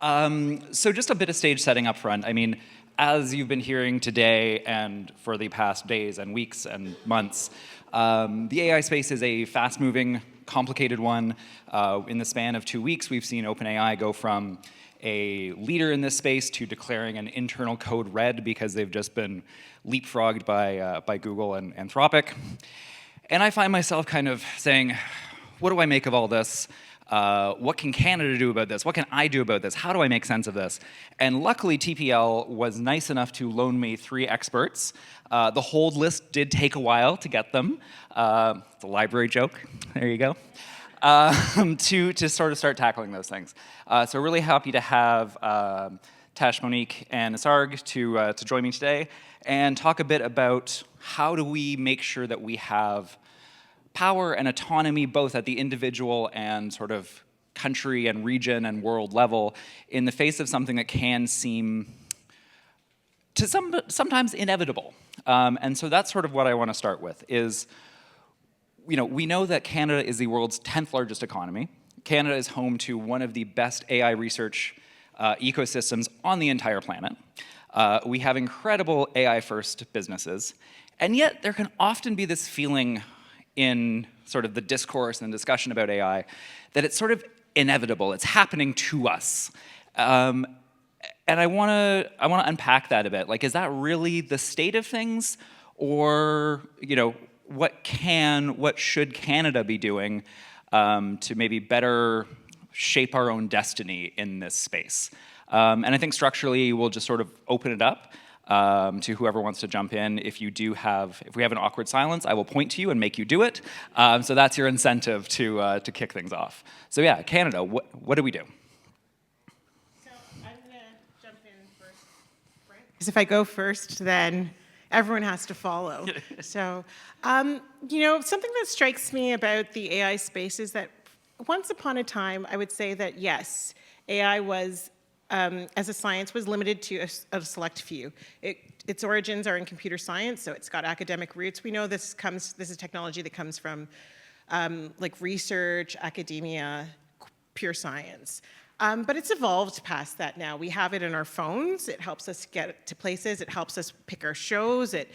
So just a bit of stage setting up front. I mean, as you've been hearing today and for the past days and weeks and months, the AI space is a fast-moving, complicated one. In the span of 2 weeks, we've seen OpenAI go from a leader in this space to declaring an internal code red because they've just been leapfrogged by Google and Anthropic. And I find myself kind of saying, what do I make of all this? What can Canada do about this? What can I do about this? How do I make sense of this? And luckily, TPL was nice enough to loan me 3 experts. The hold list did take a while to get them. The library joke, there you go. To sort of start tackling those things. So really happy to have Tesh, Monique, and Nisarg to join me today and talk a bit about how do we make sure that we have power and autonomy both at the individual and sort of country and region and world level in the face of something that can seem to sometimes inevitable. And so that's sort of what I want to start with is, we know that Canada is the world's 10th largest economy. Canada is home to one of the best AI research ecosystems on the entire planet. We have incredible AI-first businesses, and yet there can often be this feeling in sort of the discourse and discussion about AI that it's sort of inevitable. It's happening to us. And I want to unpack that a bit. Like, is that really the state of things? Or, what should Canada be doing to maybe better shape our own destiny in this space? And I think structurally, we'll just sort of open it up to whoever wants to jump in. If we have an awkward silence, I will point to you and make you do it. So that's your incentive to kick things off. So yeah, Canada, what do we do? So I'm going to jump in first, Brent, because if I go first, then everyone has to follow. So, something that strikes me about the AI space is that once upon a time, I would say that yes, AI was as a science was limited to a select few. Its origins are in computer science, so it's got academic roots. We know this is technology that comes from like research, academia, pure science. But it's evolved past that now. We have it in our phones. It helps us get to places. It helps us pick our shows. It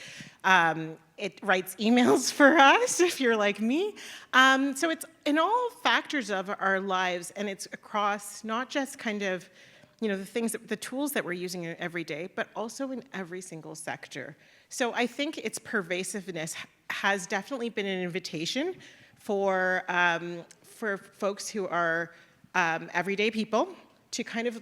writes emails for us, if you're like me. So it's in all factors of our lives, and it's across not just kind of the tools that we're using every day, but also in every single sector. So I think its pervasiveness has definitely been an invitation for folks who are everyday people to kind of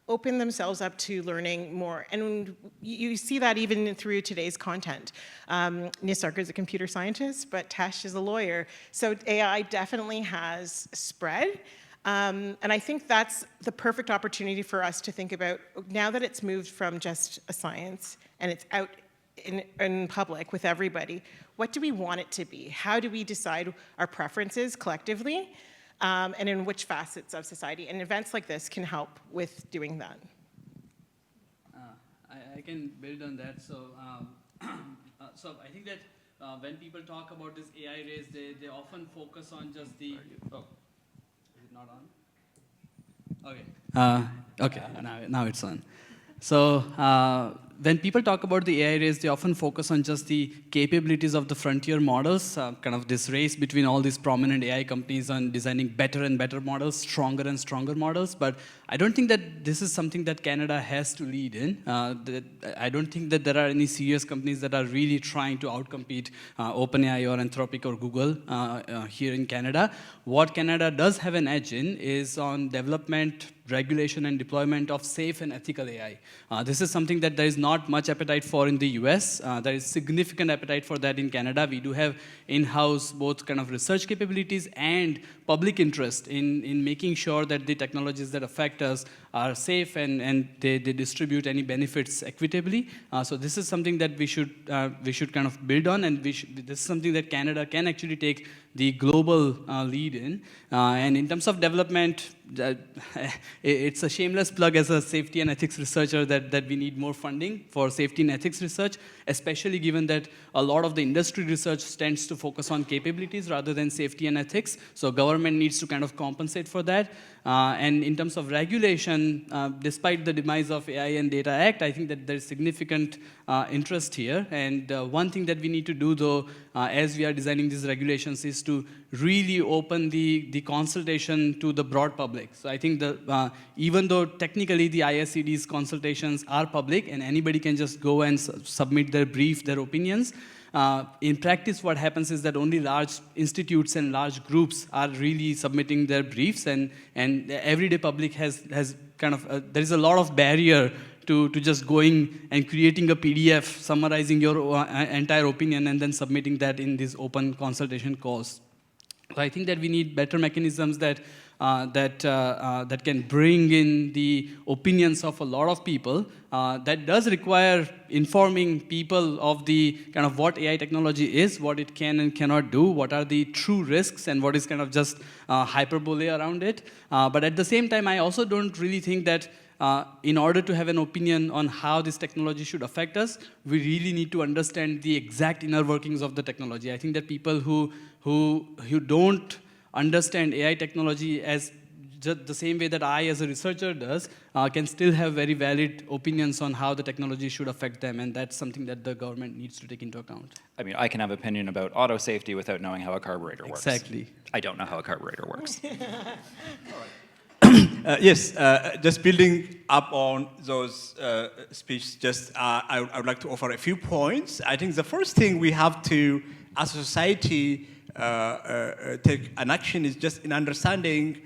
open themselves up to learning more. And you see that even through today's content. Nisarg is a computer scientist, but Tesh is a lawyer. So AI definitely has spread. And I think that's the perfect opportunity for us to think about, now that it's moved from just a science and it's out in public with everybody, what do we want it to be? How do we decide our preferences collectively, and in which facets of society? And events like this can help with doing that. I can build on that. So, so I think that when people talk about this AI race, they often focus on just the... Oh. Not on? Okay. Okay, now it's on. So when people talk about the AI race, they often focus on just the capabilities of the frontier models, kind of this race between all these prominent AI companies on designing better and better models, stronger and stronger models. But I don't think that this is something that Canada has to lead in. I don't think that there are any serious companies that are really trying to outcompete OpenAI or Anthropic or Google here in Canada. What Canada does have an edge in is on development, regulation, and deployment of safe and ethical AI. This is something that there is not much appetite for in the US. There is significant appetite for that in Canada. We do have in-house both kind of research capabilities and public interest in making sure that the technologies that affect us are safe and they distribute any benefits equitably. So this is something that we should kind of build on, and this is something that Canada can actually take the global lead in. And in terms of development, it's a shameless plug as a safety and ethics researcher that we need more funding for safety and ethics research. especially given that a lot of the industry research tends to focus on capabilities rather than safety and ethics. So government needs to kind of compensate for that. And in terms of regulation, despite the demise of AI and Data Act, I think that there's significant interest here. And one thing that we need to do, though, as we are designing these regulations, is to really open the consultation to the broad public. So I think even though technically the ISCD's consultations are public and anybody can just go and submit their brief, their opinions, in practice, what happens is that only large institutes and large groups are really submitting their briefs, and the everyday public has kind of, there is a lot of barrier to just going and creating a PDF, summarizing your entire opinion, and then submitting that in these open consultation calls. So I think that we need better mechanisms that can bring in the opinions of a lot of people. That does require informing people of the kind of what AI technology is, what it can and cannot do, what are the true risks, and what is kind of just hyperbole around it. But at the same time, I also don't really think that in order to have an opinion on how this technology should affect us, we really need to understand the exact inner workings of the technology. I think that people who don't understand AI technology as just the same way that I, as a researcher, does, can still have very valid opinions on how the technology should affect them, and that's something that the government needs to take into account. I mean, I can have opinion about auto safety without knowing how a carburetor works. Exactly. I don't know how a carburetor works. Yes, just building up on those speeches, I would like to offer a few points. I think the first thing we have to, as a society, take an action is just in understanding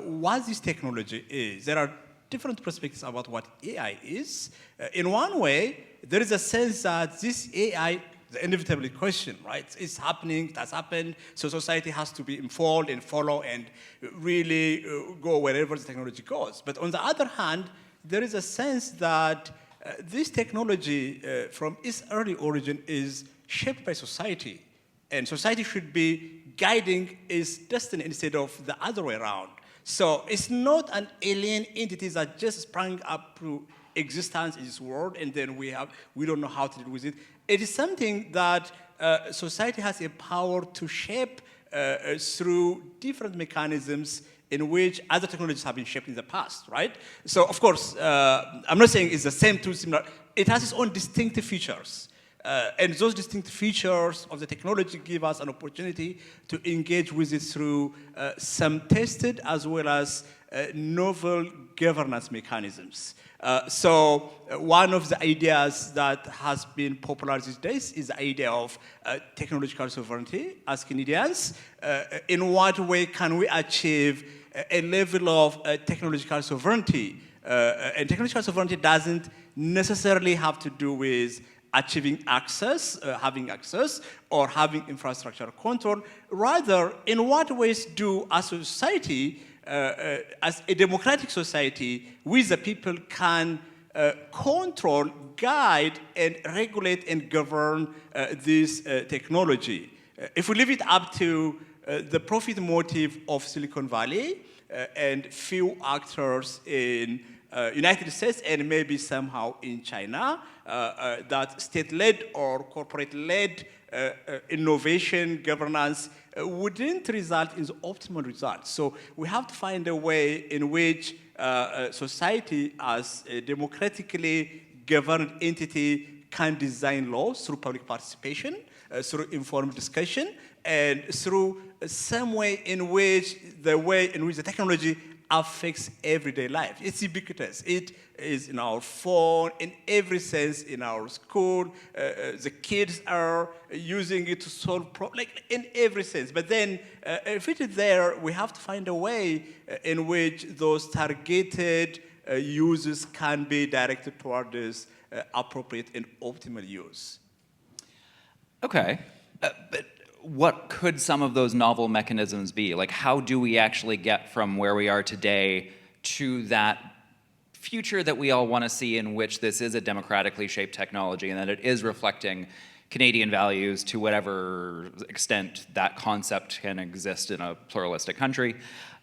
what this technology is. There are different perspectives about what AI is. In one way, there is a sense that this AI, the inevitable question, right? It's happening, it has happened, so society has to be informed and follow and really go wherever the technology goes. But on the other hand, there is a sense that this technology, from its early origin, is shaped by society. And society should be guiding its destiny instead of the other way around. So it's not an alien entity that just sprang up to existence in this world, and then we don't know how to deal with it. It is something that society has a power to shape through different mechanisms in which other technologies have been shaped in the past, right? So, of course, I'm not saying it's the same, too similar. It has its own distinctive features. And those distinctive features of the technology give us an opportunity to engage with it through some tested as well as novel governance mechanisms. So one of the ideas that has been popular these days is the idea of technological sovereignty as Canadians. In what way can we achieve a level of technological sovereignty? And technological sovereignty doesn't necessarily have to do with achieving access, having access, or having infrastructure control. Rather, in what ways do, as a society, as a democratic society, we the people can control, guide, and regulate and govern this technology. If we leave it up to the profit motive of Silicon Valley and few actors in United States and maybe somehow in China, that state-led or corporate-led innovation governance wouldn't result in the optimal result. So we have to find a way in which society as a democratically governed entity can design laws through public participation, through informed discussion, and through some way in which the technology affects everyday life. It's ubiquitous. It is in our phone, in every sense, in our school. The kids are using it to solve problems, like in every sense. But then, if it is there, we have to find a way in which those targeted uses can be directed toward this appropriate and optimal use. Okay, but what could some of those novel mechanisms be? Like, how do we actually get from where we are today to that future that we all want to see, in which this is a democratically shaped technology and that it is reflecting Canadian values to whatever extent that concept can exist in a pluralistic country?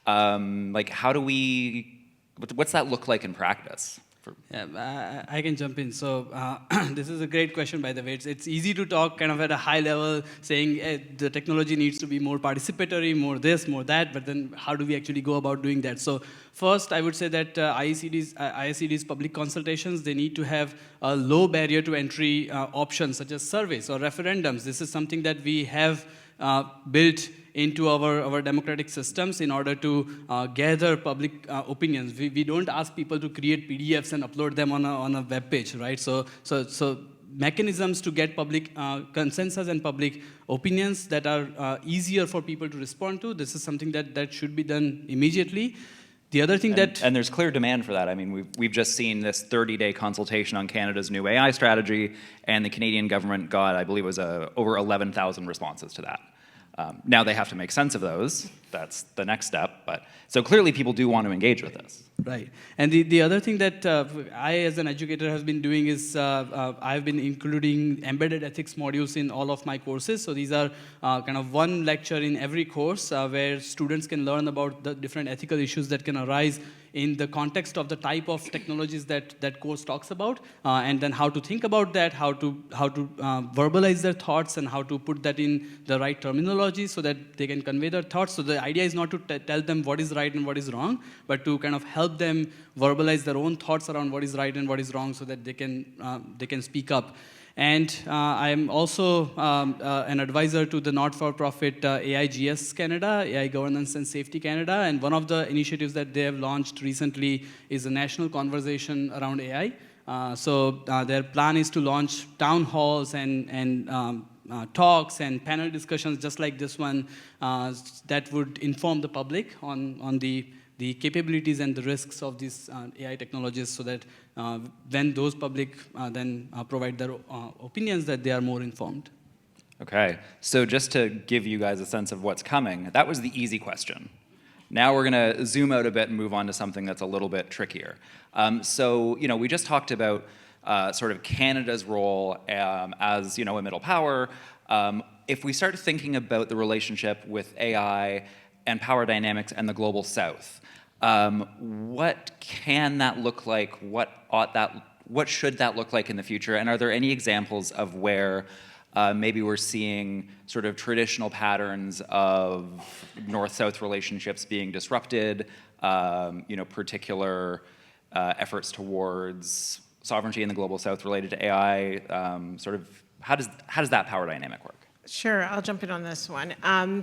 Like, how do we, what's that look like in practice Yeah, I can jump in. So this is a great question, by the way. It's easy to talk kind of at a high level, saying the technology needs to be more participatory, more this, more that, but then how do we actually go about doing that? So first, I would say that ISED's public consultations, they need to have a low barrier to entry options, such as surveys or referendums. This is something that we have built into our democratic systems in order to gather public opinions. We don't ask people to create PDFs and upload them on a web page, right? So mechanisms to get public consensus and public opinions that are easier for people to respond to, this is something that should be done immediately. The other thing and there's clear demand for that. I mean, we've just seen this 30-day consultation on Canada's new AI strategy, and the Canadian government got, I believe it was over 11,000 responses to that. Now they have to make sense of those. That's the next step. But so clearly people do want to engage with this. Right. And the other thing that I, as an educator, have been doing is I've been including embedded ethics modules in all of my courses. So these are kind of one lecture in every course where students can learn about the different ethical issues that can arise in the context of the type of technologies that course talks about, and then how to think about that, how to verbalize their thoughts, and how to put that in the right terminology so that they can convey their thoughts. So the idea is not to tell them what is right and what is wrong, but to kind of help them verbalize their own thoughts around what is right and what is wrong, so that they can speak up. And I'm also an advisor to the not-for-profit AIGS Canada, AI Governance and Safety Canada, and one of the initiatives that they have launched recently is a national conversation around AI. So their plan is to launch town halls and talks and panel discussions just like this one that would inform the public on the capabilities and the risks of these AI technologies, so that when those public then provide their opinions, that they are more informed. Okay, so just to give you guys a sense of what's coming, that was the easy question. Now we're going to zoom out a bit and move on to something that's a little bit trickier. So, we just talked about sort of Canada's role as, a middle power. If we start thinking about the relationship with AI and power dynamics and the global south, what can that look like? What should that look like in the future? And are there any examples of where maybe we're seeing sort of traditional patterns of north-south relationships being disrupted, particular efforts towards sovereignty in the global south related to AI? How does that power dynamic work? Sure, I'll jump in on this one.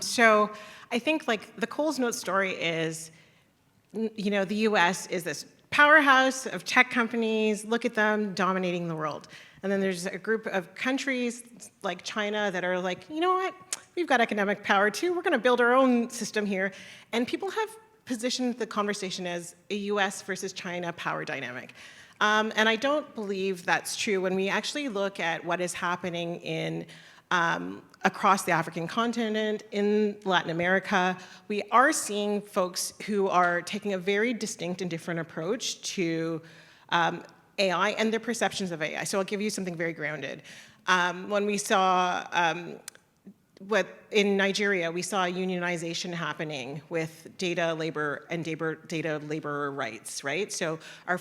So I think the Coles Note story is, the U.S. is this powerhouse of tech companies. Look at them dominating the world. And then there's a group of countries like China that are like, you know what? We've got economic power too. We're going to build our own system here. And people have positioned the conversation as a U.S. versus China power dynamic. And I don't believe that's true when we actually look at what is happening in across the African continent, in Latin America. We are seeing folks who are taking a very distinct and different approach to AI and their perceptions of AI. So I'll give you something very grounded. When we saw in Nigeria, we saw unionization happening with data labor and data laborer rights, right? So our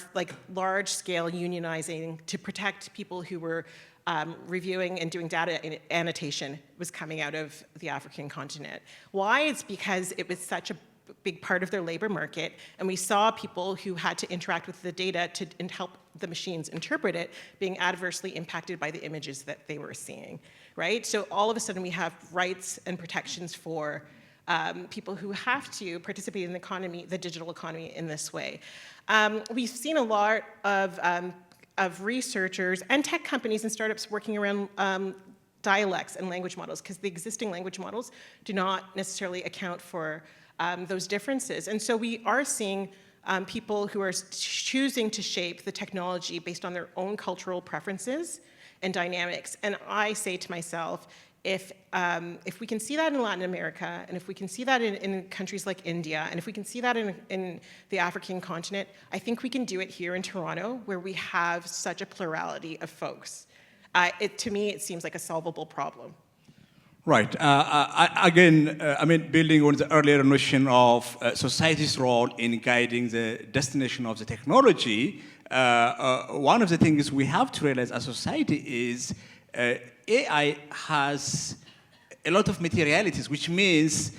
large-scale unionizing to protect people who were reviewing and doing data annotation was coming out of the African continent. Why? It's because it was such a big part of their labor market, and we saw people who had to interact with the data to help the machines interpret it being adversely impacted by the images that they were seeing, right? So all of a sudden we have rights and protections for people who have to participate in the economy, the digital economy, in this way. We've seen a lot of researchers and tech companies and startups working around dialects and language models, because the existing language models do not necessarily account for those differences. And so we are seeing people who are choosing to shape the technology based on their own cultural preferences and dynamics. And I say to myself, if we can see that in Latin America, and if we can see that in countries like India, and if we can see that in the African continent, I think we can do it here in Toronto, where we have such a plurality of folks. To me, it seems like a solvable problem. Right. I mean, building on the earlier notion of society's role in guiding the destination of the technology, one of the things we have to realize as society is AI has a lot of materialities, which means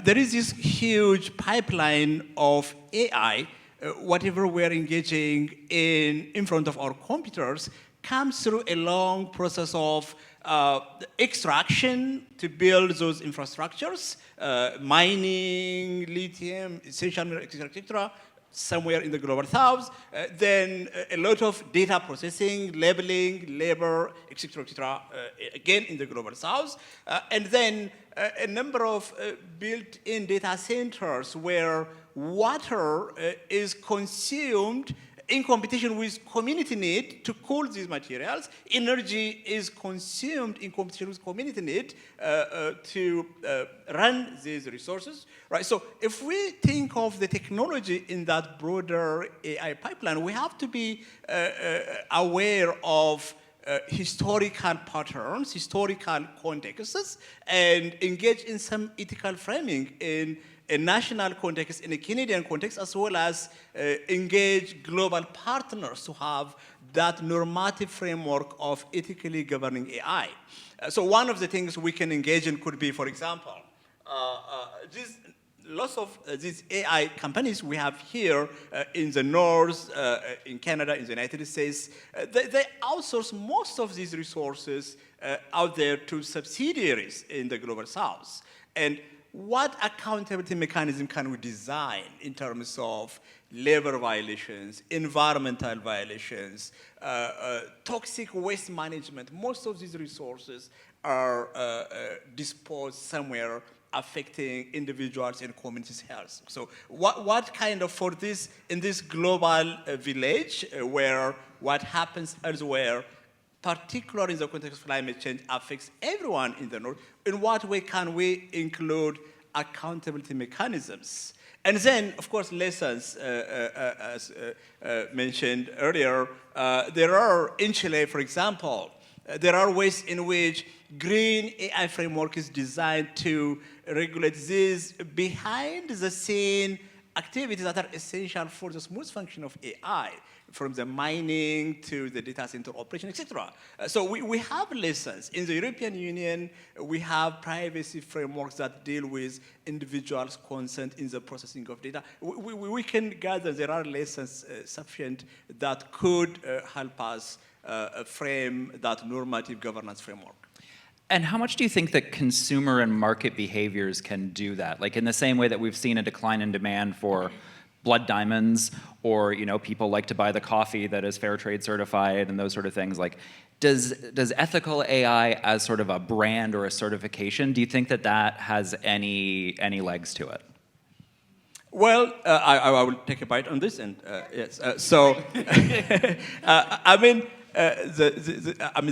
there is this huge pipeline of AI. Whatever we're engaging in front of our computers comes through a long process of extraction to build those infrastructures, mining, lithium, essential minerals, etc., somewhere in the global south. Then a lot of data processing, labeling, labor, etc., again in the global south. And then a number of built-in data centers where water is consumed in competition with community need to cool these materials. Energy is consumed in competition with community need to run these resources, right? So if we think of the technology in that broader AI pipeline, we have to be aware of historical patterns, historical contexts, and engage in some ethical framing in a national context, in a Canadian context, as well as engage global partners to have that normative framework of ethically governing AI. So one of the things we can engage in could be, for example, lots of these AI companies we have here in the north, in Canada, in the United States, they outsource most of these resources out there to subsidiaries in the global south. And what accountability mechanism can we design in terms of labor violations, environmental violations, toxic waste management? Most of these resources are disposed somewhere affecting individuals and communities' health. So what kind of, for this, in this global village where what happens elsewhere, particularly in the context of climate change, affects everyone in the north, in what way can we include accountability mechanisms? And then, of course, lessons, as mentioned earlier, there are, in Chile, for example, there are ways in which green AI framework is designed to regulate these behind-the-scene activities that are essential for the smooth function of AI, from the mining to the data center operation, etc. So we have lessons. In the European Union, we have privacy frameworks that deal with individuals' consent in the processing of data. We can gather there are lessons sufficient that could help us frame that normative governance framework. And how much do you think that consumer and market behaviors can do that? Like in the same way that we've seen a decline in demand for blood diamonds, or people like to buy the coffee that is fair trade certified and those sort of things. Like, does ethical AI as sort of a brand or a certification, do you think that has any legs to it? Well, I will take a bite on this, and yes. I mean,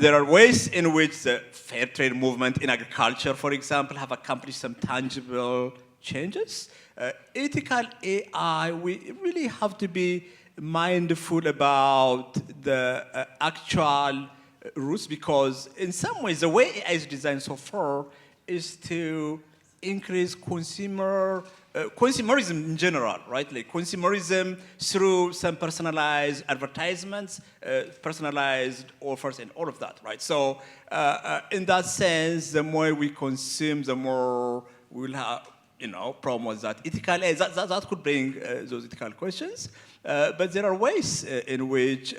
there are ways in which the fair trade movement in agriculture, for example, have accomplished some tangible changes. Ethical AI, we really have to be mindful about the actual rules, because in some ways, the way AI is designed so far is to increase consumerism in general, right? Like consumerism through some personalized advertisements, personalized offers, and all of that, right? So in that sense, the more we consume, the more we'll have, problems that ethical AI, that could bring those ethical questions. But there are ways in which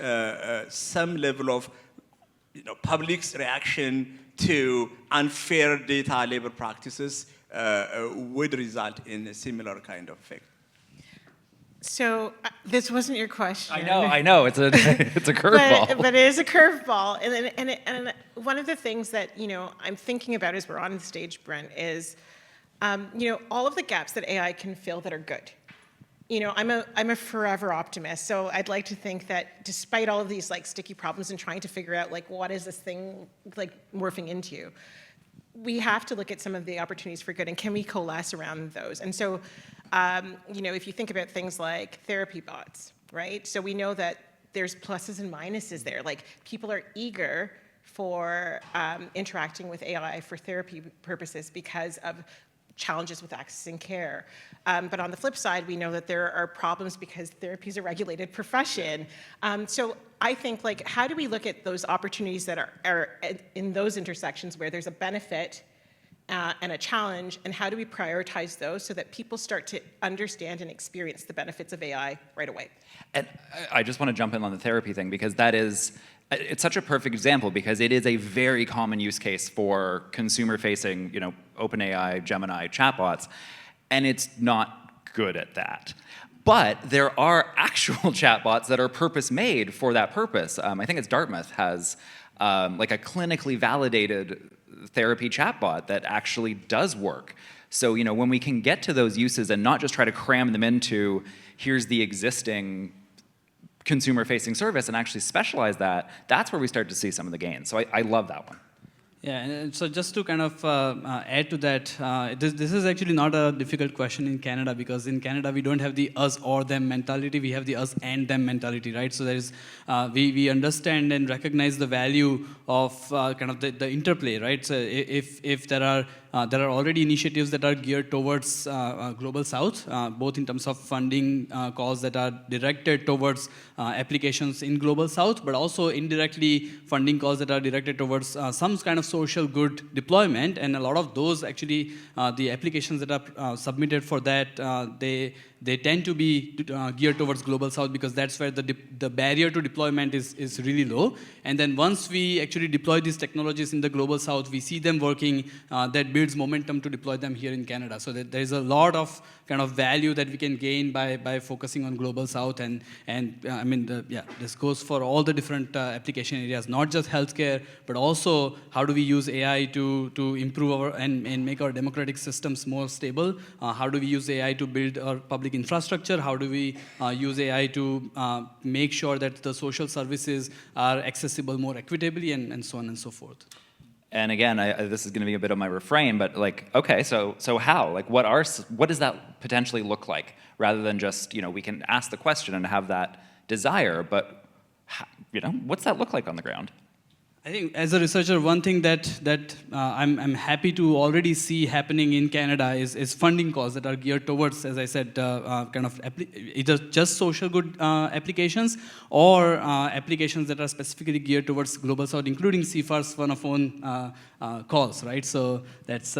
some level of public's reaction to unfair data labor practices would result in a similar kind of effect. So this wasn't your question. I know. It's a curveball. But it is a curveball. And one of the things that I'm thinking about as we're on the stage, Brent, is all of the gaps that AI can fill that are good. I'm a forever optimist, so I'd like to think that despite all of these sticky problems and trying to figure out what is this thing morphing into, we have to look at some of the opportunities for good, and can we coalesce around those? And so, if you think about things like therapy bots, right? So we know that there's pluses and minuses there. People are eager for interacting with AI for therapy purposes because of challenges with accessing care. But on the flip side, we know that there are problems because therapy is a regulated profession. So I think, like, how do we look at those opportunities that are in those intersections where there's a benefit and a challenge, and how do we prioritize those so that people start to understand and experience the benefits of AI right away? And I just want to jump in on the therapy thing, because it's such a perfect example, because it is a very common use case for consumer-facing, OpenAI, Gemini chatbots, and it's not good at that. But there are actual chatbots that are purpose-made for that purpose. I think it's Dartmouth has like a clinically validated therapy chatbot that actually does work. So, when we can get to those uses and not just try to cram them into, here's the existing consumer-facing service, and actually specialize that, that's where we start to see some of the gains. So I love that one. Yeah, and so just to kind of add to that, this is actually not a difficult question in Canada, because in Canada we don't have the us or them mentality, we have the us and them mentality, right? So there is, we understand and recognize the value of kind of the interplay, right? So if there are already initiatives that are geared towards Global South, both in terms of funding calls that are directed towards applications in Global South, but also indirectly funding calls that are directed towards some kind of social good deployment. And a lot of those actually, the applications that are submitted for that, they tend to be geared towards Global South, because that's where the barrier to deployment is really low. And then once we actually deploy these technologies in the Global South, we see them working, that builds momentum to deploy them here in Canada. So that there's a lot of kind of value that we can gain by focusing on Global South. And I mean, this goes for all the different application areas, not just healthcare, but also how do we use AI to improve and make our democratic systems more stable? How do we use AI to build our public infrastructure? How do we use AI to make sure that the social services are accessible more equitably, and so on and so forth? And again, this is going to be a bit of my refrain, but like, okay, so how? Like, what does that potentially look like? Rather than just, we can ask the question and have that desire, but what's that look like on the ground? I think as a researcher, one thing that I'm happy to already see happening in Canada is funding calls that are geared towards, as I said, kind of either just social good applications, or applications that are specifically geared towards Global South, including CIFAR's Phone-a-Phone calls, right? So that's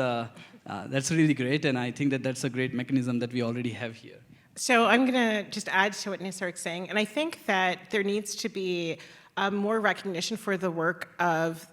really great, and I think that's a great mechanism that we already have here. So I'm going to just add to what Nisarg's saying, and I think that there needs to be more recognition for the work of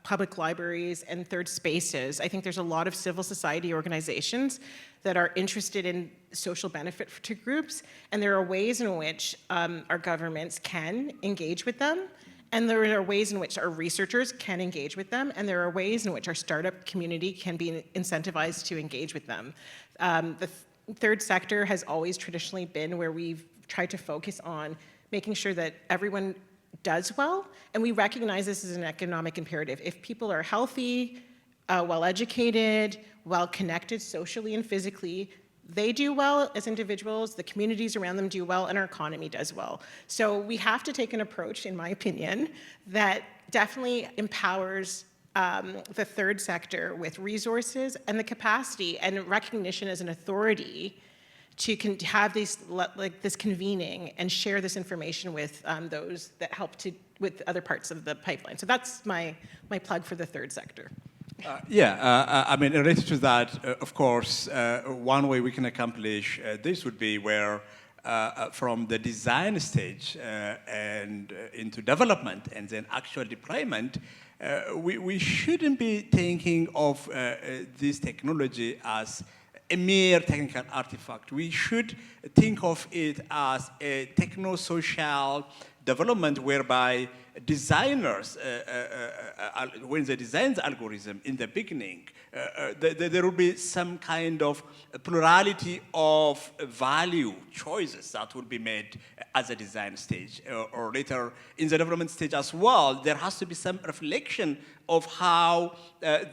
public libraries and third spaces. I think there's a lot of civil society organizations that are interested in social benefit to groups, and there are ways in which our governments can engage with them, and there are ways in which our researchers can engage with them, and there are ways in which our startup community can be incentivized to engage with them. The third sector has always traditionally been where we've tried to focus on making sure that everyone does well, and we recognize this as an economic imperative. If people are healthy, well-educated, well-connected socially and physically, they do well as individuals, the communities around them do well, and our economy does well. So we have to take an approach, in my opinion, that definitely empowers the third sector with resources and the capacity and recognition as an authority to have this convening and share this information with those that help with other parts of the pipeline. So that's my plug for the third sector. I mean, related to that, of course, one way we can accomplish this would be where from the design stage and into development and then actual deployment, we shouldn't be thinking of this technology as a mere technical artifact. We should think of it as a techno-social development whereby designers, when they design the algorithm in the beginning, there will be some kind of plurality of value choices that will be made at the design stage, or later in the development stage as well. There has to be some reflection of how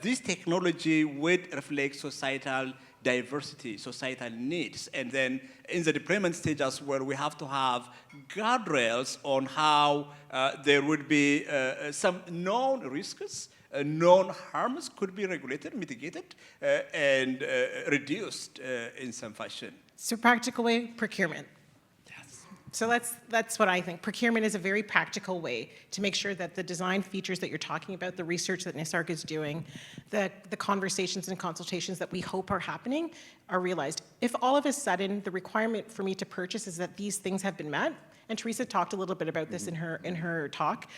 this technology would reflect societal diversity, societal needs. And then in the deployment stage as well, we have to have guardrails on how there would be some known risks, known harms could be regulated, mitigated, and reduced in some fashion. So practical way, procurement. So that's what I think. Procurement is a very practical way to make sure that the design features that you're talking about, the research that Nisarg is doing, the conversations and consultations that we hope are happening are realized. If all of a sudden the requirement for me to purchase is that these things have been met, and Teresa talked a little bit about this in her talk,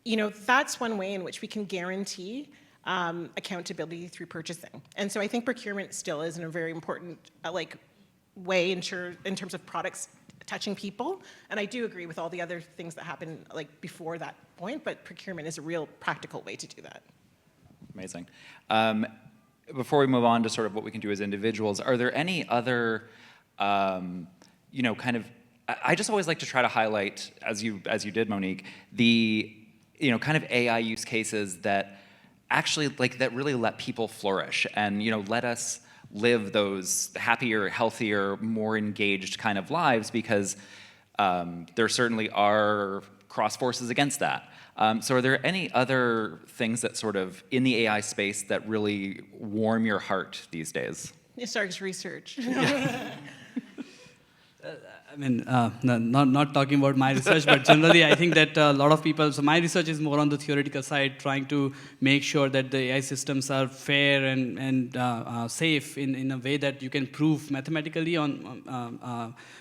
that's one way in which we can guarantee accountability through purchasing. And so I think procurement still is a very important way in terms of products touching people, and I do agree with all the other things that happen before that point, but procurement is a real practical way to do that. Amazing. Before we move on to sort of what we can do as individuals, are there any other, I just always like to try to highlight, as you did, Monique, the, kind of AI use cases that actually, that really let people flourish and, let us live those happier, healthier, more engaged kind of lives, because there certainly are cross forces against that. So are there any other things that sort of in the AI space that really warm your heart these days? Nisarg's research. Not talking about my research, but generally I think that a lot of people, so my research is more on the theoretical side, trying to make sure that the AI systems are fair and safe in a way that you can prove mathematically in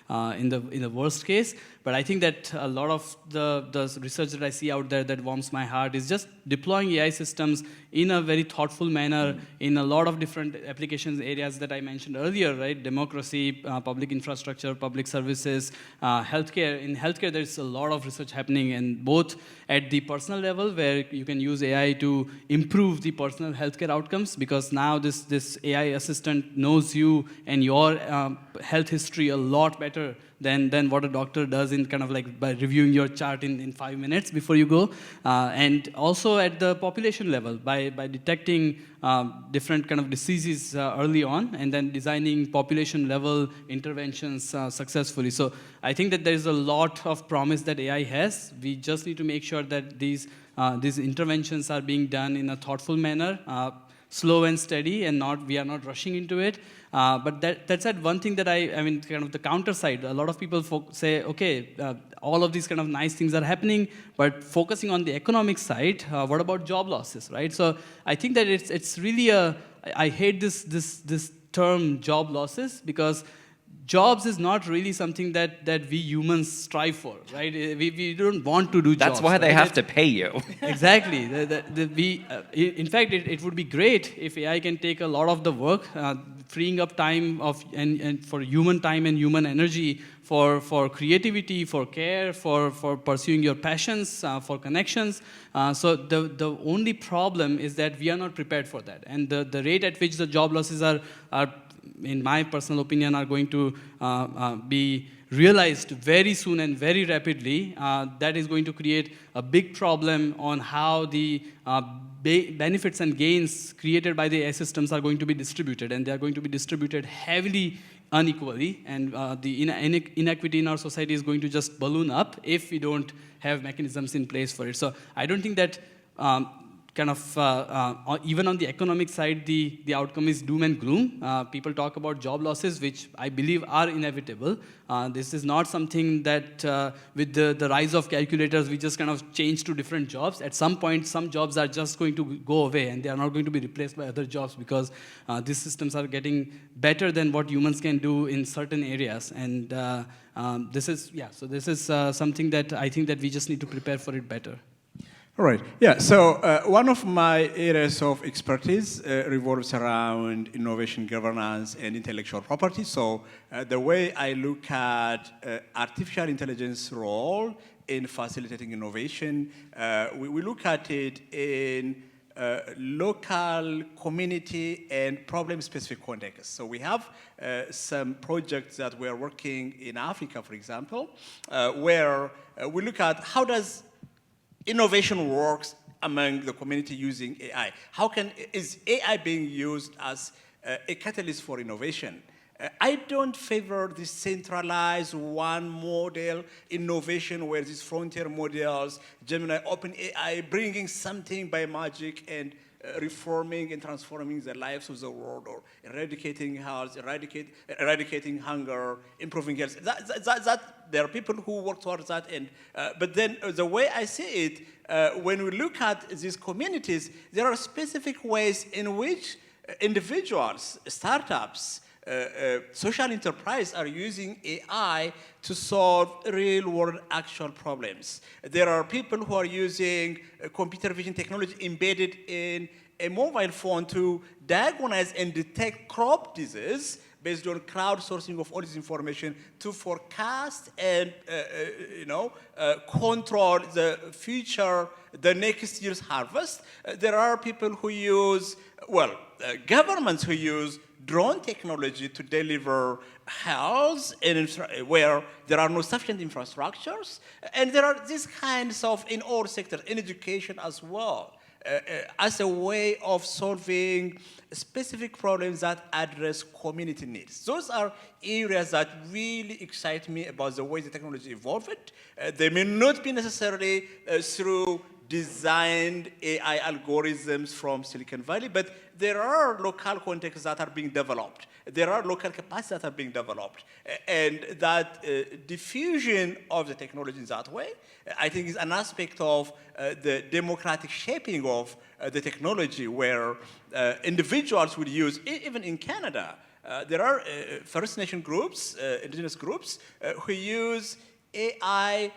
the worst case. But I think that a lot of the research that I see out there that warms my heart is just deploying AI systems in a very thoughtful manner in a lot of different applications areas that I mentioned earlier, right? Democracy, public infrastructure, public services, healthcare. In healthcare, there's a lot of research happening, and both at the personal level, where you can use AI to improve the personal healthcare outcomes, because now this AI assistant knows you and your health history a lot better than what a doctor does in kind of by reviewing your chart in 5 minutes before you go. And also at the population level, by detecting different kind of diseases early on, and then designing population level interventions successfully. So I think that there's a lot of promise that AI has. We just need to make sure that these interventions are being done in a thoughtful manner, slow and steady, and we are not rushing into it. But that's one thing that kind of the counter side. A lot of people say, okay, all of these kind of nice things are happening, but focusing on the economic side, what about job losses, right? So I think that it's really I hate this term job losses, because jobs is not really something that we humans strive for, right? We don't want to do jobs. That's why they have to pay you. Exactly. In fact, it would be great if AI can take a lot of the work, freeing up time and for human time and human energy for creativity, for care, for pursuing your passions, for connections. So the only problem is that we are not prepared for that. And the rate at which the job losses are in my personal opinion, are going to be realized very soon and very rapidly, that is going to create a big problem on how the benefits and gains created by the AI systems are going to be distributed. And they are going to be distributed heavily unequally. And the inequity in our society is going to just balloon up if we don't have mechanisms in place for it. So I don't think that even on the economic side, the outcome is doom and gloom. People talk about job losses, which I believe are inevitable. This is not something that with the rise of calculators, we just kind of change to different jobs. At some point, some jobs are just going to go away, and they are not going to be replaced by other jobs, because these systems are getting better than what humans can do in certain areas. And this is something that I think that we just need to prepare for it better. All right. Yeah. So one of my areas of expertise revolves around innovation governance and intellectual property. So the way I look at artificial intelligence role in facilitating innovation, we look at it in local, community, and problem-specific contexts. So we have some projects that we are working in Africa, for example, where we look at how does innovation works among the community using AI? Is AI being used as a catalyst for innovation? I don't favor this centralized one model innovation where these frontier models, Gemini, OpenAI, bringing something by magic and reforming and transforming the lives of the world, or eradicating health, eradicating hunger, improving health. There are people who work towards that. But then the way I see it, when we look at these communities, there are specific ways in which individuals, startups, social enterprise are using AI to solve real-world actual problems. There are people who are using computer vision technology embedded in a mobile phone to diagnose and detect crop disease based on crowdsourcing of all this information to forecast and control the future, the next year's harvest. There are people who use, governments who use drone technology to deliver health where there are no sufficient infrastructures. And there are these kinds of, in all sectors, in education as well, as a way of solving specific problems that address community needs. Those are areas that really excite me about the way the technology evolved. They may not be necessarily through designed AI algorithms from Silicon Valley, but there are local contexts that are being developed. There are local capacities that are being developed. And that diffusion of the technology in that way, I think, is an aspect of the democratic shaping of the technology where individuals would use, even in Canada, there are First Nation groups, indigenous groups, who use AI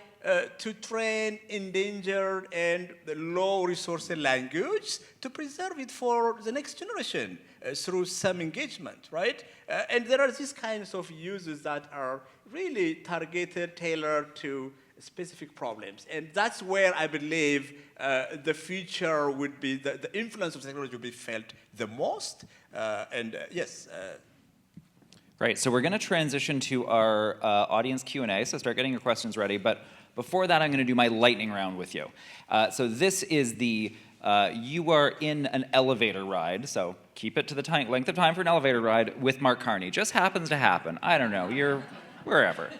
to train endangered and low resource language to preserve it for the next generation through some engagement, right? And there are these kinds of uses that are really targeted, tailored to specific problems. And that's where I believe the future would be, the influence of technology will be felt the most. Yes. Great, so we're gonna transition to our audience Q&A, so start getting your questions ready. But before that, I'm gonna do my lightning round with you. So this is the, you are in an elevator ride, so keep it to the length of time for an elevator ride with Mark Carney. Just happens to happen. I don't know, you're wherever.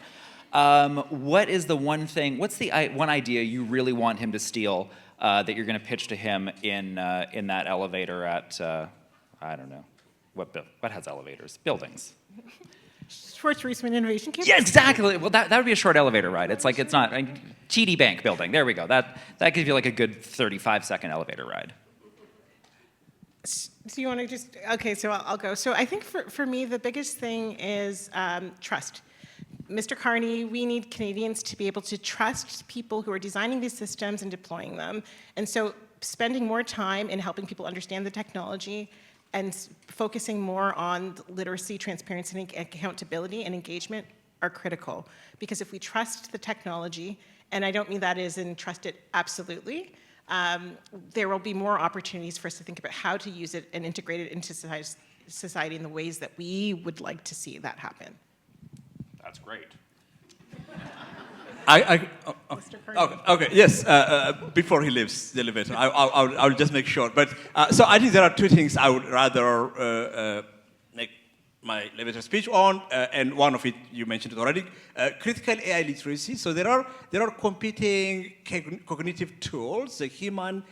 What is the one thing, what's the one idea you really want him to steal that you're gonna pitch to him in that elevator at, I don't know, what has elevators? Buildings. Schwartz Reisman Innovation Campus? Yeah, exactly. Well, that would be a short elevator ride. It's like, it's not, TD Bank building. There we go. That gives you like a good 35-second elevator ride. So you want to just, okay, so I'll go. So I think for me, the biggest thing is trust. Mr. Carney, we need Canadians to be able to trust people who are designing these systems and deploying them. And so spending more time in helping people understand the technology and focusing more on literacy, transparency, and accountability and engagement are critical. Because if we trust the technology, and I don't mean that as in trust it absolutely, there will be more opportunities for us to think about how to use it and integrate it into society in the ways that we would like to see that happen. That's great. Okay, yes, before he leaves the elevator, I'll just make sure. But, so I think there are two things I would rather make my elevator speech on, and one of it, you mentioned it already, critical AI literacy. So there are competing cognitive tools, the human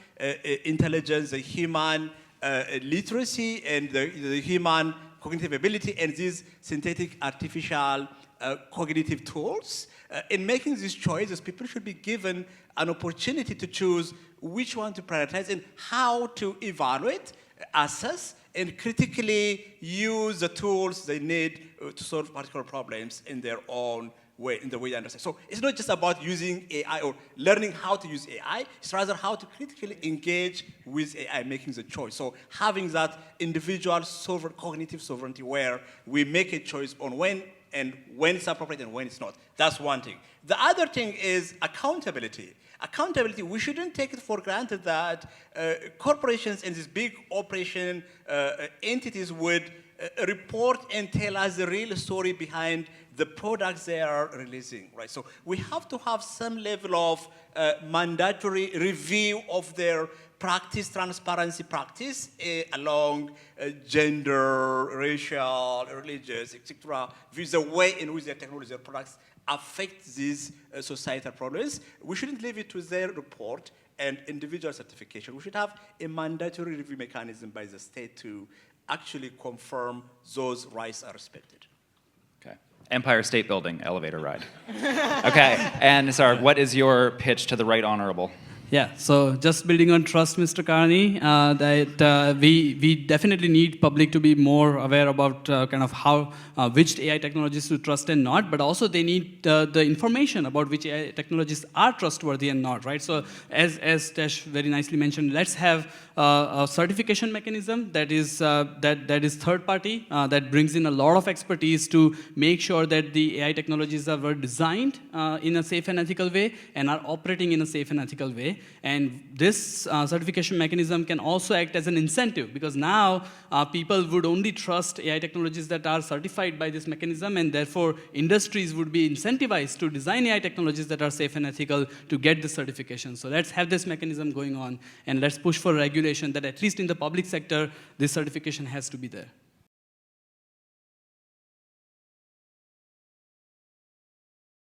intelligence, the human literacy, and the human cognitive ability, and these synthetic artificial cognitive tools. In making these choices, people should be given an opportunity to choose which one to prioritize and how to evaluate, assess, and critically use the tools they need to solve particular problems in their own way, in the way they understand. So it's not just about using AI or learning how to use AI, it's rather how to critically engage with AI, making the choice. So having that individual cognitive sovereignty where we make a choice on when it's appropriate and when it's not. That's one thing. The other thing is accountability. accountability, we shouldn't take it for granted that corporations and these big operation entities would report and tell us the real story behind the products they are releasing, right? So we have to have some level of mandatory review of their practice, transparency practice along gender, racial, religious, etc., with the way in which their technology, their products affect these societal problems. We shouldn't leave it to their report and individual certification. We should have a mandatory review mechanism by the state to actually confirm those rights are respected. Okay. Empire State Building, elevator ride. Okay, and Nisarg, what is your pitch to the Right Honorable? Yeah, so just building on trust, Mr. Karni, that we definitely need public to be more aware about kind of how, which AI technologies to trust and not, but also they need the information about which AI technologies are trustworthy and not, right? So as Tesh very nicely mentioned, let's have a certification mechanism that is third party, that brings in a lot of expertise to make sure that the AI technologies were designed in a safe and ethical way and are operating in a safe and ethical way. And this certification mechanism can also act as an incentive, because now people would only trust AI technologies that are certified by this mechanism, and therefore industries would be incentivized to design AI technologies that are safe and ethical to get this certification. So let's have this mechanism going on, and let's push for regulation that at least in the public sector, this certification has to be there.